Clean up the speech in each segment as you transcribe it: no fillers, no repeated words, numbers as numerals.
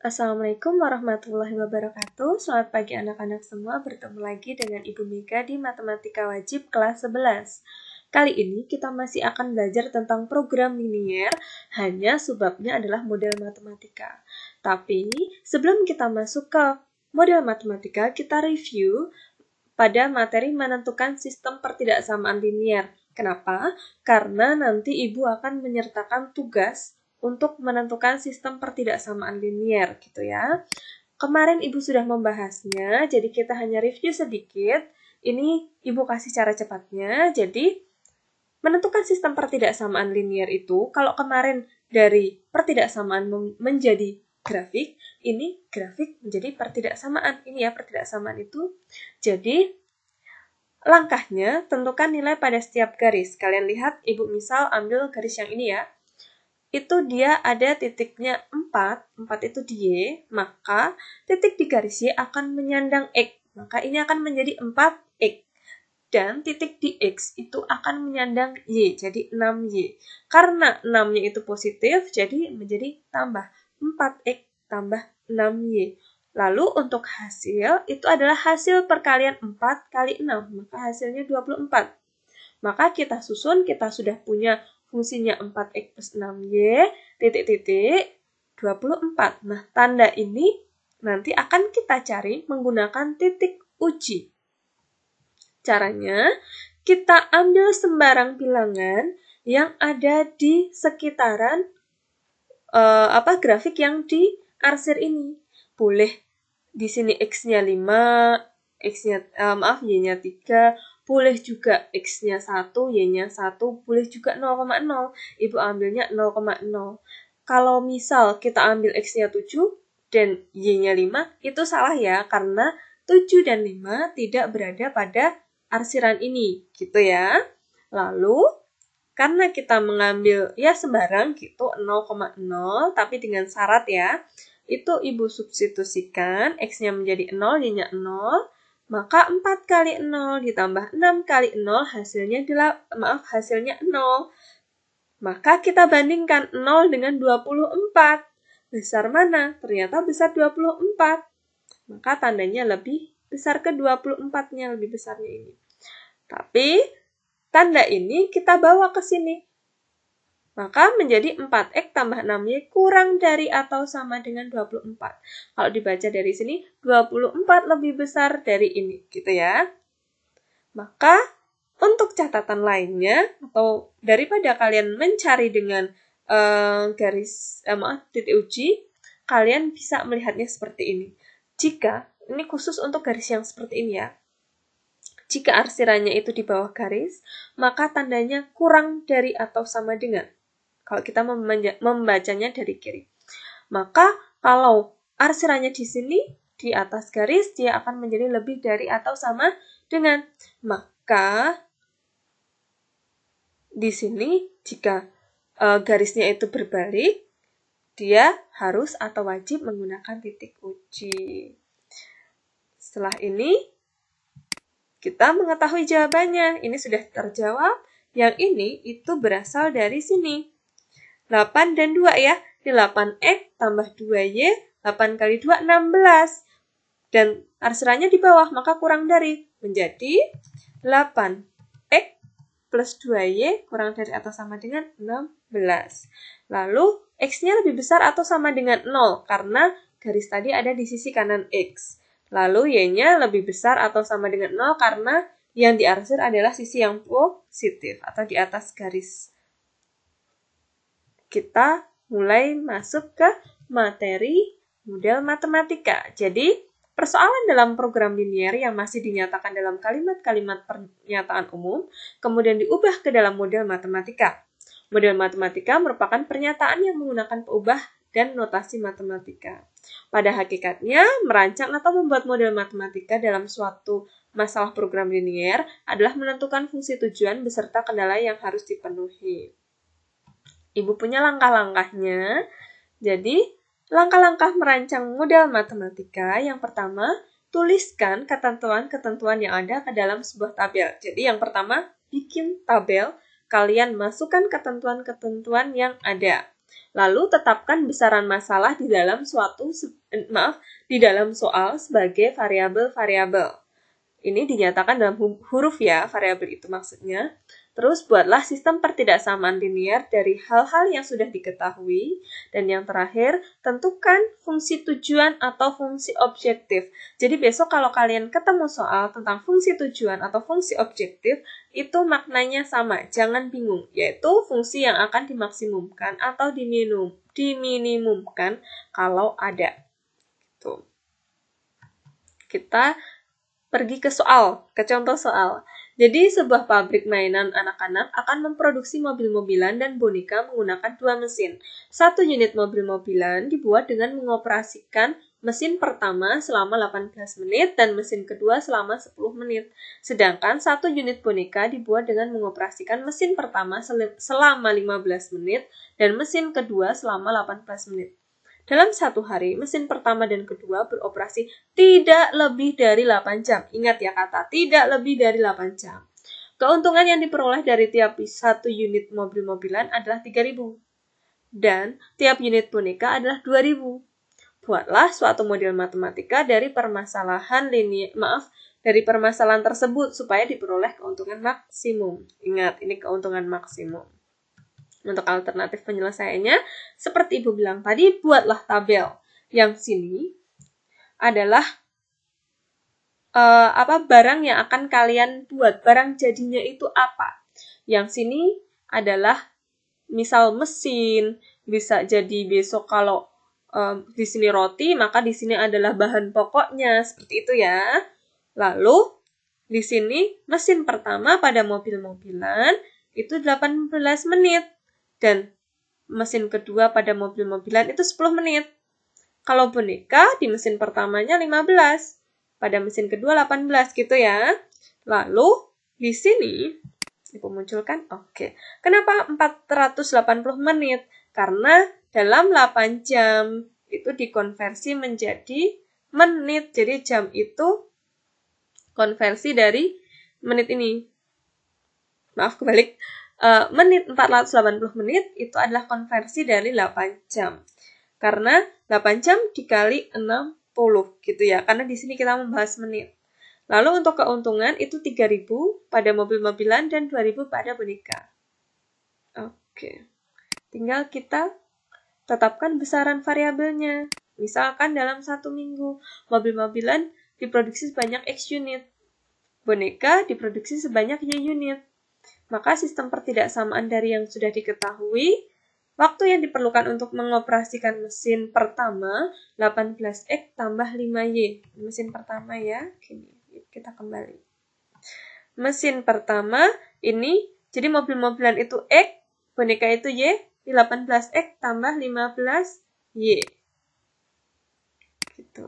Assalamualaikum warahmatullahi wabarakatuh. Selamat pagi anak-anak semua, bertemu lagi dengan Ibu Mega di Matematika Wajib kelas 11. Kali ini kita masih akan belajar tentang program linier, hanya subbabnya adalah model matematika. Tapi sebelum kita masuk ke model matematika, kita review pada materi menentukan sistem pertidaksamaan linier. Kenapa? Karena nanti Ibu akan menyertakan tugas untuk menentukan sistem pertidaksamaan linier gitu ya. Kemarin Ibu sudah membahasnya, jadi kita hanya review sedikit. Ini Ibu kasih cara cepatnya. Jadi menentukan sistem pertidaksamaan linier itu, kalau kemarin dari pertidaksamaan menjadi grafik, ini grafik menjadi pertidaksamaan. Ini ya pertidaksamaan itu. Jadi langkahnya tentukan nilai pada setiap garis. Kalian lihat, Ibu misal ambil garis yang ini ya. Itu dia ada titiknya 4 itu di Y, maka titik di garis Y akan menyandang X. Maka ini akan menjadi 4X. Dan titik di X itu akan menyandang Y, jadi 6Y. Karena 6-nya itu positif, jadi menjadi tambah 4X tambah 6Y. Lalu untuk hasil, itu adalah hasil perkalian 4 kali 6, maka hasilnya 24. Maka kita susun, kita sudah punya fungsinya 4X plus 6Y, titik-titik, 24. Nah, tanda ini nanti akan kita cari menggunakan titik uji. Caranya, kita ambil sembarang bilangan yang ada di sekitaran grafik yang diarsir ini. Boleh di sini X-nya 5, Y-nya 3, boleh juga X-nya 1, Y-nya 1, boleh juga 0,0. Ibu ambilnya 0,0. Kalau misal kita ambil X-nya 7 dan Y-nya 5, itu salah ya, karena 7 dan 5 tidak berada pada arsiran ini, gitu ya. Lalu, karena kita mengambil ya sembarang gitu, 0,0, tapi dengan syarat ya, itu Ibu substitusikan, X-nya menjadi 0, Y-nya 0, maka 4 kali 0 ditambah 6 kali 0 hasilnya 0. Maka kita bandingkan 0 dengan 24. Besar mana? Ternyata besar 24. Maka tandanya lebih besar ke 24-nya, lebih besarnya ini. Tapi tanda ini kita bawa ke sini. Maka menjadi 4X tambah 6Y kurang dari atau sama dengan 24. Kalau dibaca dari sini, 24 lebih besar dari ini, gitu ya. Maka, untuk catatan lainnya, atau daripada kalian mencari dengan titik uji, kalian bisa melihatnya seperti ini. Jika, ini khusus untuk garis yang seperti ini ya. Jika arsirannya itu di bawah garis, maka tandanya kurang dari atau sama dengan. Kalau kita membacanya dari kiri. Maka kalau arsirannya di sini, di atas garis, dia akan menjadi lebih dari atau sama dengan. Maka di sini jika garisnya itu berbalik, dia harus atau wajib menggunakan titik uji. Setelah ini, kita mengetahui jawabannya. Ini sudah terjawab. Yang ini itu berasal dari sini. 8 dan 2 ya. Ini 8X tambah 2Y, 8 kali 2, 16. Dan arsirannya di bawah, maka kurang dari. Menjadi 8X plus 2Y kurang dari atau sama dengan 16. Lalu, X-nya lebih besar atau sama dengan 0, karena garis tadi ada di sisi kanan X. Lalu, Y-nya lebih besar atau sama dengan 0, karena yang diarsir adalah sisi yang positif, atau di atas garis. Kita mulai masuk ke materi model matematika. Jadi, persoalan dalam program linier yang masih dinyatakan dalam kalimat-kalimat pernyataan umum, kemudian diubah ke dalam model matematika. Model matematika merupakan pernyataan yang menggunakan peubah dan notasi matematika. Pada hakikatnya, merancang atau membuat model matematika dalam suatu masalah program linier adalah menentukan fungsi tujuan beserta kendala yang harus dipenuhi. Ibu punya langkah-langkahnya. Jadi, langkah-langkah merancang model matematika. Yang pertama, tuliskan ketentuan-ketentuan yang ada ke dalam sebuah tabel. Jadi, yang pertama, bikin tabel. Kalian masukkan ketentuan-ketentuan yang ada. Lalu tetapkan besaran masalah di dalam di dalam soal sebagai variabel-variabel. Ini dinyatakan dalam huruf ya, variabel itu maksudnya. Terus buatlah sistem pertidaksamaan linear dari hal-hal yang sudah diketahui. Dan yang terakhir, tentukan fungsi tujuan atau fungsi objektif. Jadi besok kalau kalian ketemu soal tentang fungsi tujuan atau fungsi objektif, itu maknanya sama, jangan bingung. Yaitu fungsi yang akan dimaksimumkan atau diminimumkan kalau ada. Tuh. Kita pergi ke contoh soal. Jadi, sebuah pabrik mainan anak-anak akan memproduksi mobil-mobilan dan boneka menggunakan 2 mesin. 1 unit mobil-mobilan dibuat dengan mengoperasikan mesin pertama selama 18 menit dan mesin kedua selama 10 menit. Sedangkan 1 unit boneka dibuat dengan mengoperasikan mesin pertama selama 15 menit dan mesin kedua selama 18 menit. Dalam 1 hari, mesin pertama dan kedua beroperasi tidak lebih dari 8 jam. Ingat ya kata, tidak lebih dari 8 jam. Keuntungan yang diperoleh dari tiap 1 unit mobil-mobilan adalah 3.000. Dan tiap unit boneka adalah 2.000. Buatlah suatu model matematika dari permasalahan tersebut supaya diperoleh keuntungan maksimum. Ingat, ini keuntungan maksimum. Untuk alternatif penyelesaiannya, seperti Ibu bilang tadi, buatlah tabel. Yang sini adalah barang yang akan kalian buat. Barang jadinya itu apa? Yang sini adalah misal mesin, bisa jadi besok kalau di sini roti, maka di sini adalah bahan pokoknya, seperti itu ya. Lalu di sini mesin pertama pada mobil-mobilan itu 18 menit. Dan mesin kedua pada mobil-mobilan itu 10 menit. Kalau boneka di mesin pertamanya 15, pada mesin kedua 18 gitu ya. Lalu di sini Ibu munculkan, oke. Kenapa 480 menit? Karena dalam 8 jam itu dikonversi menjadi menit. Jadi jam itu konversi dari menit ini. Maaf, kebalik. Menit 480 menit itu adalah konversi dari 8 jam. Karena 8 jam dikali 60 gitu ya. Karena di sini kita membahas menit. Lalu untuk keuntungan itu 3.000 pada mobil-mobilan dan 2.000 pada boneka. Oke. Tinggal kita tetapkan besaran variabelnya. Misalkan dalam 1 minggu, mobil-mobilan diproduksi sebanyak X unit. Boneka diproduksi sebanyak Y unit. Maka sistem pertidaksamaan dari yang sudah diketahui, waktu yang diperlukan untuk mengoperasikan mesin pertama 18X tambah 5Y. Mesin pertama ya, gini, kita kembali. Mesin pertama ini, jadi mobil-mobilan itu X, boneka itu Y, 18X tambah 15Y. Gitu.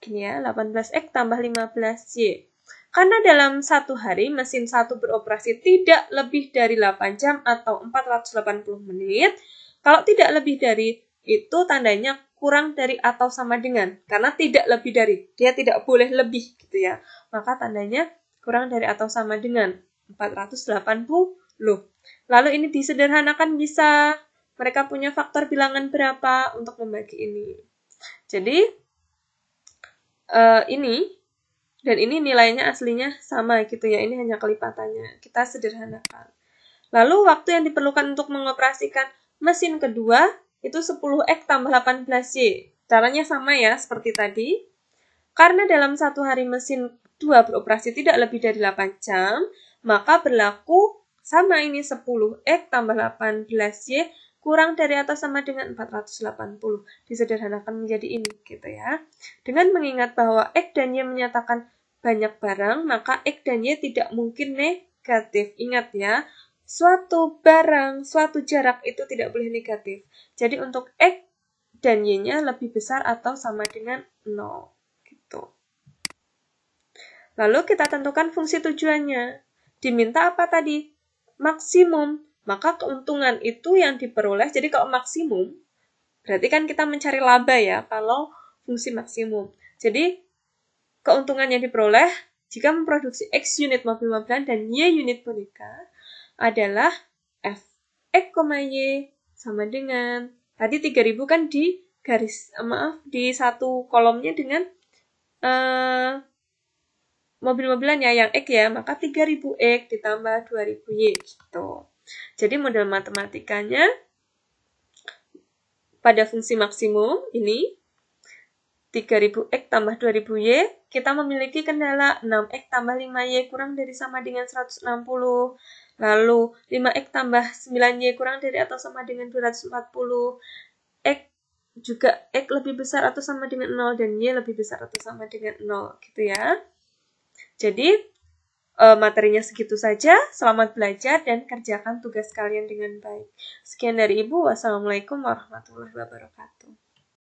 Gini ya, 18X tambah 15Y. Karena dalam 1 hari mesin 1 beroperasi tidak lebih dari 8 jam atau 480 menit. Kalau tidak lebih dari itu tandanya kurang dari atau sama dengan. Karena tidak lebih dari, dia tidak boleh lebih gitu ya. Maka tandanya kurang dari atau sama dengan 480. Lalu ini disederhanakan bisa. Mereka punya faktor bilangan berapa untuk membagi ini. Jadi ini dan ini nilainya aslinya sama gitu ya. Ini hanya kelipatannya. Kita sederhanakan. Lalu waktu yang diperlukan untuk mengoperasikan mesin kedua itu 10X tambah 18Y. Caranya sama ya seperti tadi. Karena dalam 1 hari mesin 2 beroperasi tidak lebih dari 8 jam, maka berlaku sama ini 10X tambah 18Y kurang dari atau sama dengan 480. Disederhanakan menjadi ini gitu ya. Dengan mengingat bahwa X dan Y menyatakan banyak barang, maka X dan Y tidak mungkin negatif. Ingat ya, suatu barang, suatu jarak itu tidak boleh negatif. Jadi untuk X dan Y-nya lebih besar atau sama dengan 0. Gitu. Lalu kita tentukan fungsi tujuannya. Diminta apa tadi? Maksimum. Maka keuntungan itu yang diperoleh, jadi kalau maksimum, berarti kan kita mencari laba ya, kalau fungsi maksimum. Jadi, keuntungan yang diperoleh, jika memproduksi X unit mobil-mobilan dan Y unit boneka, adalah f x, y sama dengan tadi 3000 kan di di satu kolomnya dengan mobil-mobilan ya yang X ya, maka 3000X ditambah 2000Y gitu. Jadi model matematikanya pada fungsi maksimum ini 3000X tambah 2000Y, kita memiliki kendala 6X tambah 5Y kurang dari sama dengan 160. Lalu 5X tambah 9Y kurang dari atau sama dengan 240. X juga X lebih besar atau sama dengan 0 dan Y lebih besar atau sama dengan 0 gitu ya. Jadi materinya segitu saja. Selamat belajar dan kerjakan tugas kalian dengan baik. Sekian dari Ibu. Wassalamualaikum warahmatullahi wabarakatuh.